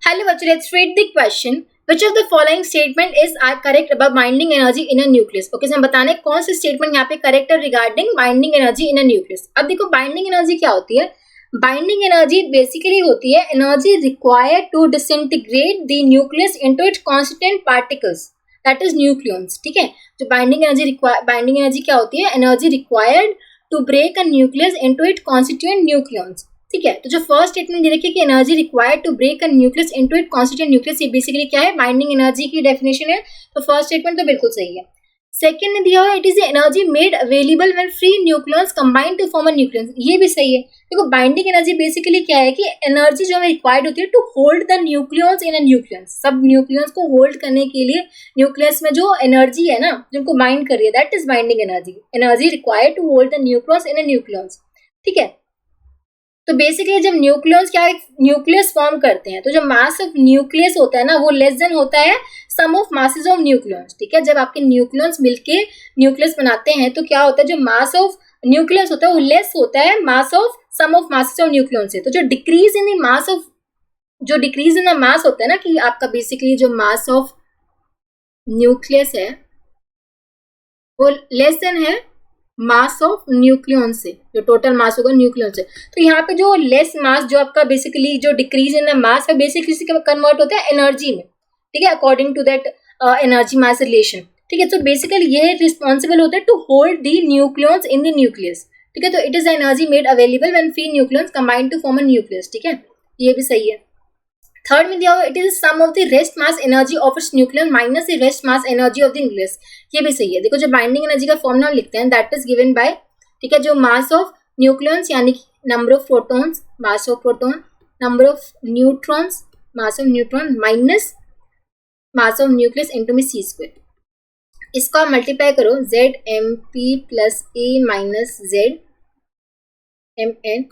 Hello, bachcho, let's read the question. Which of the following statement is correct about binding energy in a nucleus? Okay, हम बताने कौन सी statement यहाँ पे correct है regarding binding energy in a nucleus. अब देखो binding energy क्या होती है. बाइंडिंग एनर्जी बेसिकली होती है energy required to disintegrate the nucleus into its constituent particles, that is nucleons. ठीक है, जो बाइंडिंग एनर्जी क्या होती है, energy required to break a nucleus into its constituent nucleons. ठीक है, तो जो फर्स्ट स्टेटमेंट दे रखी है कि energy required to break a nucleus into it constituent nucleus, ये बेसिकली क्या है, बाइंडिंग एनर्जी की डेफिनेशन है. तो फर्स्ट स्टेटमेंट तो बिल्कुल सही है. सेकंड ने दिया हुआ it is energy made available when free nucleons combine to form a nucleus, ये भी सही है. देखो बाइंडिंग एनर्जी बेसिकली क्या है कि एनर्जी जो हमें रिक्वायर्ड होती है to hold the nucleons in a nucleus, सब न्यूक्लियॉन्स को होल्ड करने के लिए न्यूक्लियस में जो एनर्जी है ना, जिनको बाइंड कर रही है, that is binding energy. Energy required to hold the nucleus in a nucleus. ठीक है, तो बेसिकली जब न्यूक्लियस क्या न्यूक्लियस फॉर्म करते हैं, तो जो मास ऑफ न्यूक्लियस होता है ना, वो लेस देन होता है सम ऑफ मासेस ऑफ न्यूक्लियस. ठीक है, जब आपके न्यूक्लियस मिलके न्यूक्लियस बनाते हैं तो क्या होता है, जो मास ऑफ न्यूक्लियस होता है वो लेस होता है mass of sum of masses of nucleus से. तो जो डिक्रीज इन द मास होता है ना, कि आपका बेसिकली जो मास ऑफ न्यूक्लियस है वो लेस देन है मास ऑफ न्यूक्लियन से, जो टोटल मास होगा न्यूक्लियन से. तो यहाँ पे जो लेस मास, जो आपका बेसिकली जो डिक्रीज इन द मास है, बेसिकली कन्वर्ट होता है एनर्जी में. ठीक है, according to that energy mass relation. ठीक है, तो बेसिकली ये रिस्पॉन्सिबल होता है to hold the nucleons in the nucleus. ठीक है, तो it is energy made available when free nucleons combine to form a nucleus. ठीक है, ये भी सही है. थर्ड में दिया हुआ it is sum of the rest mass energy of its nucleus minus the rest mass energy of the nucleus, ये भी सही है. देखो जो बाइंडिंग एनर्जी का फॉर्मूला हम लिखते हैं, दैट इज गिवन बाय, ठीक है, जो मास ऑफ न्यूक्लियस यानी कि number of protons, mass of proton, number of neutrons, mass of neutron, minus mass of nucleus into में सी स्क्वायर. इसको आप मल्टीप्लाई करो, जेड एम पी प्लस ए माइनस जेड एम एन.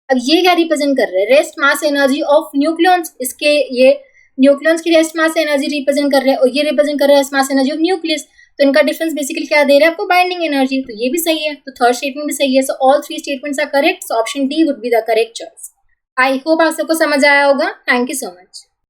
अब ये क्या रिप्रेजेंट कर रहे हैं, rest mass energy of nucleus. इसके ये न्यूक्लियस की रेस्ट मास एनर्जी रिप्रेजेंट कर रहे हैं और ये रिप्रेजेंट कर रहे हैं rest mass energy of nucleus. तो इनका डिफरेंस बेसिकली क्या दे रहा है आपको, बाइंडिंग एनर्जी. तो ये भी सही है, तो थर्ड स्टेटमेंट भी सही है. So all three statements are correct. So option D would be the correct choice. I hope आप सबको समझ आया होगा. थैंक यू सो मच.